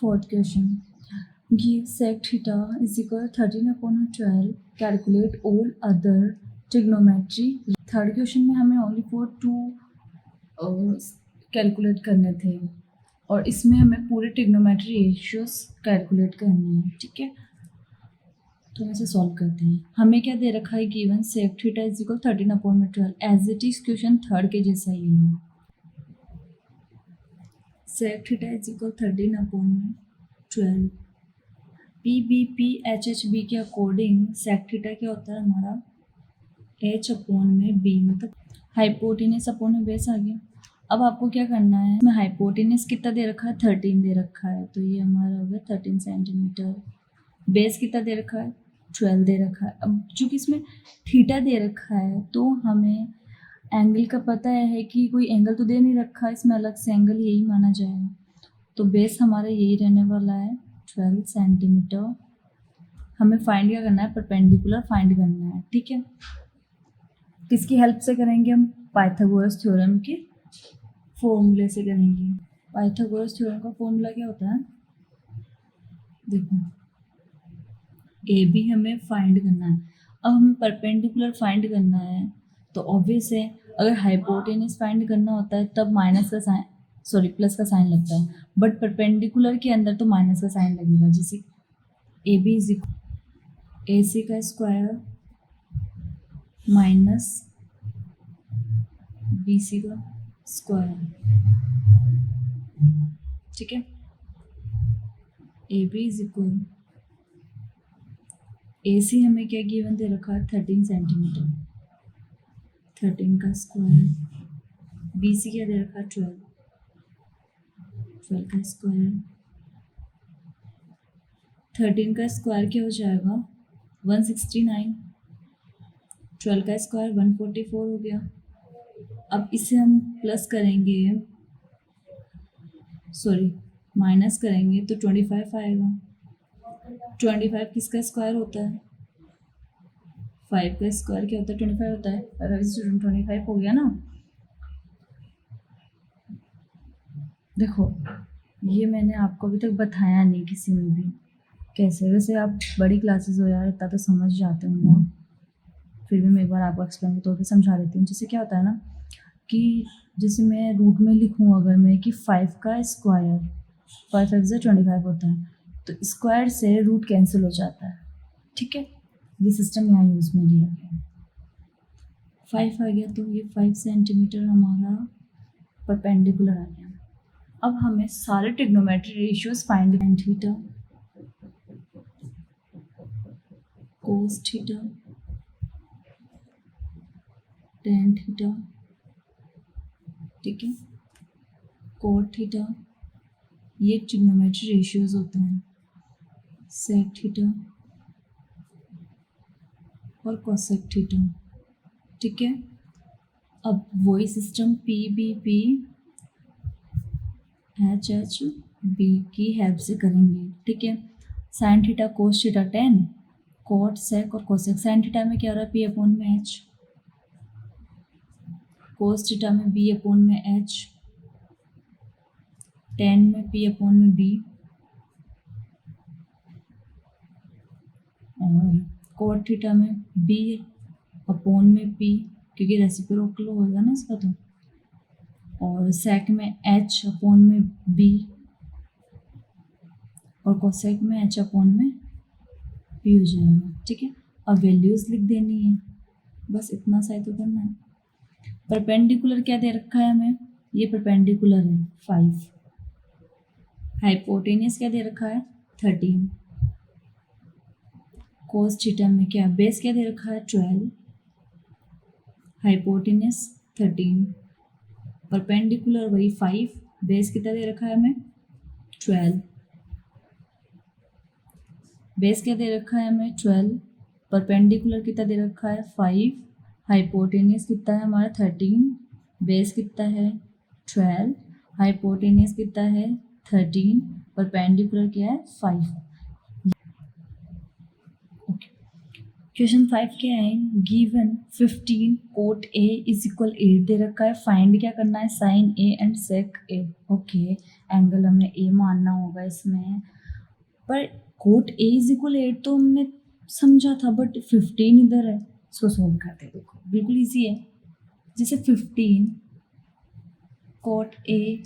Fourth question. Give sec theta is equal to 13/12. Calculate all other trigonometry. Third question में हमें only for to calculate करने थे और इसमें हमें पूरे ट्रिग्नोमेट्री रेशियोज कैलकुलेट करने हैं. ठीक है, तो हम इसे सॉल्व करते हैं. हमें क्या दे रखा है, given sec theta is equal 13/12. As it is question third के जैसा ही है. Sec theta is equal 13/12. P B P H H B के अकॉर्डिंग सेक थीटा क्या होता है हमारा h/b, मतलब हाइपोटेनस अपॉन में बेस आ गया. अब आपको क्या करना है, इसमें हाइपोटेनस कितना दे रखा है, 13 दे रखा है, तो ये हमारा हो गया 13 सेंटीमीटर. बेस कितना दे रखा है, 12 दे रखा है. अब चूंकि इसमें थीटा दे रखा है तो हमें एंगल का पता है कि कोई एंगल तो दे नहीं रखा है इसमें अलग से, एंगल यही माना जाएगा. तो बेस हमारा यही रहने वाला है 12 सेंटीमीटर. हमें फाइंड क्या करना है, परपेंडिकुलर फाइंड करना है. ठीक है, किसकी हेल्प से करेंगे हम, पाइथागोरस थ्योरम के फॉर्मूले से करेंगे. पाइथागोरस थ्योरम का फॉर्मूला क्या होता है, देखो ए बी हमें फाइंड करना है. अब हमें परपेंडिकुलर फाइंड करना है तो ऑब्वियस है, अगर हाइपोटेनस फाइंड करना होता है तब माइनस का साइन, सॉरी प्लस का साइन लगता है, बट परपेंडिकुलर के अंदर तो माइनस का साइन लगेगा. जैसे ए बी इज इक्वल ए सी का स्क्वायर माइनस बी सी का स्क्वायर. ठीक है, ए बी इज इक्वल ए सी हमें क्या गिवन दे रखा है 13 सेंटीमीटर, 13 का स्क्वायर. बी सी क्या दे रखा है 12, 12 का स्क्वायर. 13 का स्क्वायर क्या हो जाएगा 169, 12 का स्क्वायर 144 हो गया. अब इसे हम प्लस करेंगे, सॉरी माइनस करेंगे तो 25 आएगा. 25 किसका स्क्वायर होता है, 5 का स्क्वायर क्या होता है 25 होता है. 25 हो गया ना. देखो ये मैंने आपको अभी तक बताया नहीं किसी में भी कैसे, वैसे आप बड़ी क्लासेस हो यार, इतना तो समझ जाते होंगे आप, फिर भी मैं एक बार आपको एक्सप्लेन के तौर पे समझा देती हूँ. जैसे क्या होता है ना कि जैसे मैं रूट में लिखूँ अगर मैं कि 5 का स्क्वायर, 5 से 25 होता है, तो स्क्वायर से रूट कैंसिल हो जाता है. ठीक है, ये सिस्टम यहाँ यूज़ में लिया गया. 5 आ गया तो ये 5 सेंटीमीटर हमारा परपेंडिकुलर आ गया. अब हमें सारे ट्रिग्नोमेट्री रेशियोज फाइंड करना. Theta cos theta tan theta, ठीक है, कोट थीटा, ये ट्रिग्नोमेट्री रेशियोज होते हैं. सेक थीटा और कोसेक थीटा. ठीक है, अब वही system P B P H H B की हेल्प से करेंगे. ठीक है, sine theta cos theta tan, cot sec और कोसेक. साइन थीटा में क्या हो रहा है, पी अपॉन में एच, कोस थीटा में बी अपॉन में एच, टेन में पी अपॉन में बी, और कोट थीटा में बी अपॉन में पी, क्योंकि रेसिप्रोकल होगा ना इसका तो, और सेक में एच अपॉन में बी, और कोसेक में एच अपॉन में पी हो जाएगा. ठीक है, अब वैल्यूज लिख देनी है, बस इतना सा तो करना है. परपेंडिकुलर क्या दे रखा है हमें, ये परपेंडिकुलर है 5. हाइपोटेनियस क्या दे रखा है 13. कोस थीटा में क्या बेस क्या दे रखा है 12, हाइपोटेनियस 13, परपेंडिकुलर वही 5, बेस कितना दे रखा है हमें 12. बेस क्या दे रखा है हमें 12, परपेंडिकुलर कितना दे रखा है 5, हाइपोटेनियस कितना है हमारा 13, बेस कितना है 12, हाइपोटेनियस कितना है 13, परपेंडिकुलर क्या है 5. ओके, क्वेश्चन 5 क्या है, given 15 cot A is equal 8 दे रखा है. फाइंड क्या करना है, sine A and sec A. Okay, angle हमें ए मानना होगा इसमें, पर कोट ए इज इक्वल 8 तो हमने समझा था, बट 15 इधर है। इसको सोल्व करते हैं, देखो बिल्कुल ईजी है। जैसे 15 कोट ए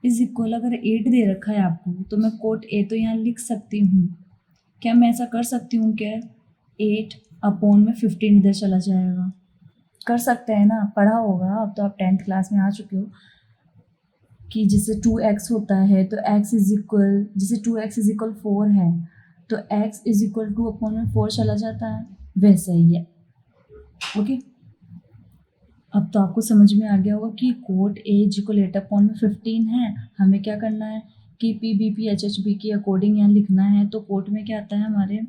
इज इक्वल, अगर 8 दे रखा है आपको तो मैं कोट ए तो यहाँ लिख सकती हूँ। क्या मैं ऐसा कर सकती हूँ क्या 8 अपॉन में 15 इधर चला जाएगा? कर सकते हैं ना, पढ़ा होगा, अब तो आप 10th क्लास में आ चुके हो कि जैसे 2x होता है तो x इज इक्वल, जैसे 2x इज इक्वल 4 है तो x इज इक्वल 2 अपॉन में 4 चला जाता है, वैसे ही है। ओके, अब तो आपको समझ में आ गया होगा कि cot A is equal 8 upon में 15 है। हमें क्या करना है कि P B P H H B के अकॉर्डिंग यहाँ लिखना है। तो कोट में क्या आता है, हमारे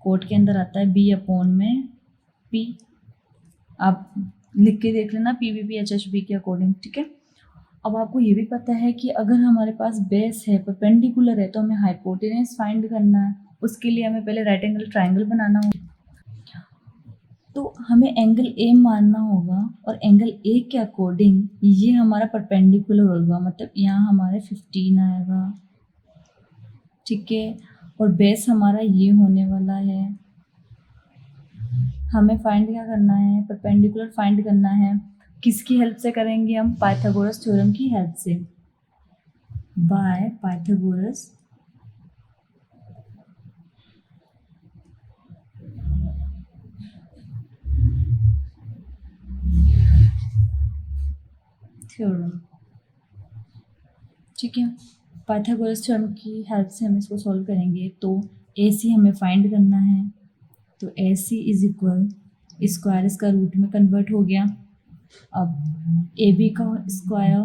कोट के अंदर आता है बी अपॉन में पी। आप लिख के देख लेना P B P H H B के अकॉर्डिंग, ठीक है। अब आपको ये भी पता है कि अगर हमारे पास बेस है, परपेंडिकुलर है, तो हमें हाइपोटेनस फाइंड करना है। उसके लिए हमें पहले राइट एंगल ट्राइंगल बनाना होगा। तो हमें एंगल ए मानना होगा और एंगल ए के अकॉर्डिंग ये हमारा परपेंडिकुलर होगा, मतलब यहाँ हमारे 15 आएगा, ठीक है। और बेस हमारा ये होने वाला है। हमें फाइंड क्या करना है, परपेंडिकुलर फाइंड करना है। किसकी हेल्प से करेंगे हम? पाइथागोरस थ्योरम की हेल्प से, बाय पाइथागोरस थ्योरम, ठीक है। पाइथागोरस थ्योरम की हेल्प से हम इसको सॉल्व करेंगे। तो ए सी हमें फाइंड करना है, तो ए सी इज इक्वल स्क्वायर इसका रूट में कन्वर्ट हो गया। अब ए बी का स्क्वायर,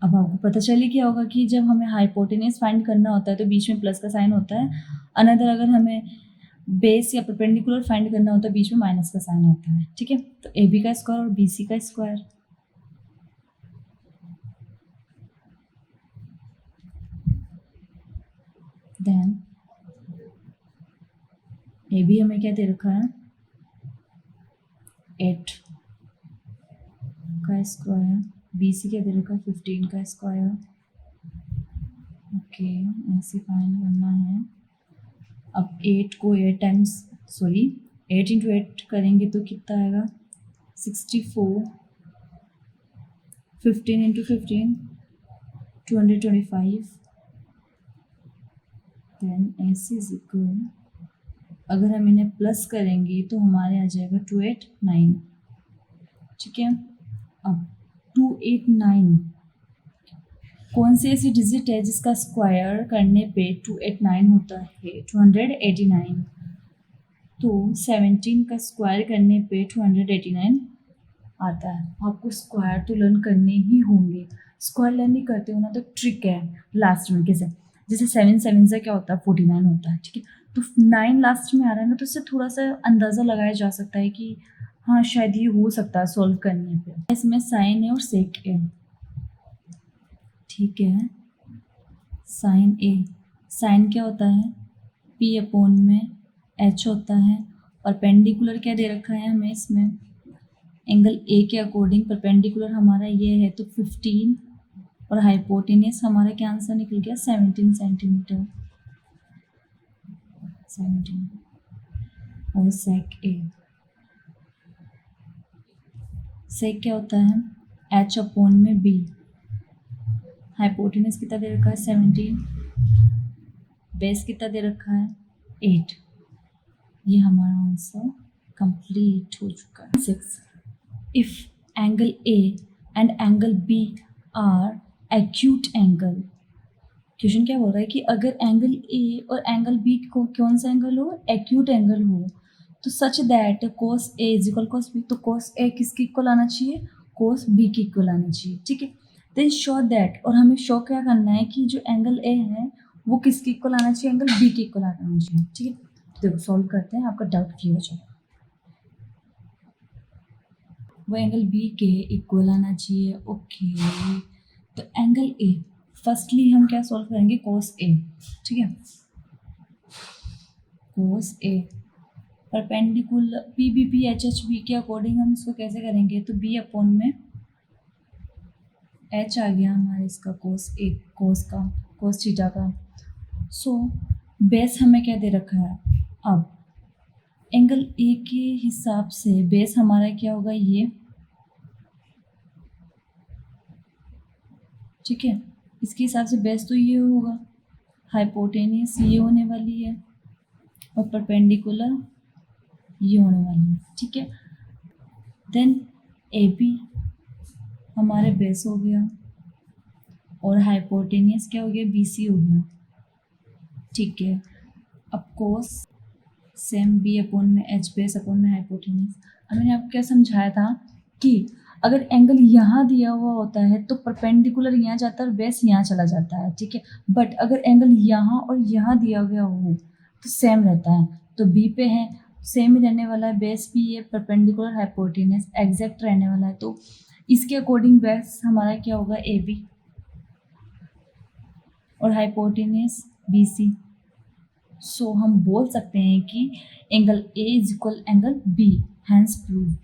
अब आपको पता चल गया होगा कि जब हमें हाइपोटेनस फाइंड करना होता है तो बीच में प्लस का साइन होता है। अनदर अगर हमें बेस या परपेंडिकुलर फाइंड करना होता है बीच में माइनस का साइन होता है, ठीक है। तो ए बी का स्क्वायर और बी सी का स्क्वायर, देन ए बी हमें क्या दे रखा है 8 का स्क्वायर, बी सी क्या दे रखा है 15 का स्क्वायर। ओके, ऐसे फाइंड करना है। अब 8 को 8 टाइम्स, सॉरी 8 इंटू 8 करेंगे तो कितना आएगा 64, 15 into 15 225, then S is equal, अगर हम इन्हें प्लस करेंगे तो हमारे आ जाएगा 289, ठीक है। अब 289 कौन सी ऐसी डिजिट है जिसका स्क्वायर करने पे 289 होता है? 289। तो 17 का स्क्वायर करने पे 289 आता है। आपको स्क्वायर तो लर्न करने ही होंगे। स्क्वायर लर्न नहीं करते हो ना तो ट्रिक है लास्ट में, कैसे, जैसे 7 7 से क्या होता है 49 होता है, ठीक है। तो 9 लास्ट में आ रहा है ना, तो इससे थोड़ा सा अंदाज़ा लगाया जा सकता है कि हाँ शायद ये हो सकता है सॉल्व करने पे। इसमें साइन है और सेक है, ठीक है। साइन ए, साइन क्या होता है पी अपॉन में एच होता है। परपेंडिकुलर क्या दे रखा है हमें इसमें, एंगल ए के अकॉर्डिंग परपेंडिकुलर हमारा ये है तो 15, और हाइपोटेनस हमारा क्या आंसर निकल गया 17 सेंटीमीटर, 17। और सेक ए, सेक क्या होता है एच अपॉन में बी, हाइपोटेनस कितना दे रखा है 17, बेस कितना दे रखा है 8। ये हमारा आंसर कंप्लीट हो चुका है। 6, if angle A and angle B are acute angle, question क्या बोल रहा है कि अगर एंगल ए और एंगल बी को कौन सा एंगल हो, एक्यूट एंगल हो, तो such that cos A is equal cos B, तो कोस ए किसके इक्वल आना चाहिए, कोस बी के इक्वल आना चाहिए, ठीक है। देन शो दैट, और हमें शो क्या करना है कि जो एंगल ए है वो किसके इक्वल आना चाहिए, एंगल बी के इक्वल आना चाहिए, ठीक है। तो देखो सॉल्व करते हैं, आपका डाउट क्लियर हो जाएगा। वो एंगल बी के इक्वल आना चाहिए, ओके। तो एंगल ए, फर्स्टली हम क्या सॉल्व करेंगे कोस ए, ठीक है। Cos A perpendicular P B P H H B के अकॉर्डिंग हम इसको कैसे करेंगे, तो बी अपॉन में एच आ गया हमारे इसका कोस एक कोस का कोस थीटा का। सो बेस हमें क्या दे रखा है, अब एंगल ए के हिसाब से बेस हमारा क्या होगा, ये, ठीक है। इसके हिसाब से बेस तो ये होगा, हाइपोटेनियस ये होने वाली है और परपेंडिकुलर ये होने वाली है, ठीक है। देन ए बी हमारे बेस हो गया और हाइपोटेनियस क्या हो गया, बी सी हो गया, ठीक है। अब कोस सेम बी अपॉन में एच बेस अपॉन में हाइपोटेनियस। अब मैंने आपको क्या समझाया था कि अगर एंगल यहाँ दिया हुआ होता है तो परपेंडिकुलर यहाँ जाता है और बेस यहाँ चला जाता है, ठीक है। बट अगर एंगल यहाँ और यहाँ दिया गया हो तो सेम रहता है, तो बी पे है सेम ही रहने वाला है, बेस भी है, परपेंडिकुलर हाइपोटेनियस एग्जैक्ट रहने वाला है, तो इसके अकॉर्डिंग बेस हमारा क्या होगा, ए बी और हाइपोटेनियस बी सी। सो हम बोल सकते हैं कि angle A is equal angle B, hence proved.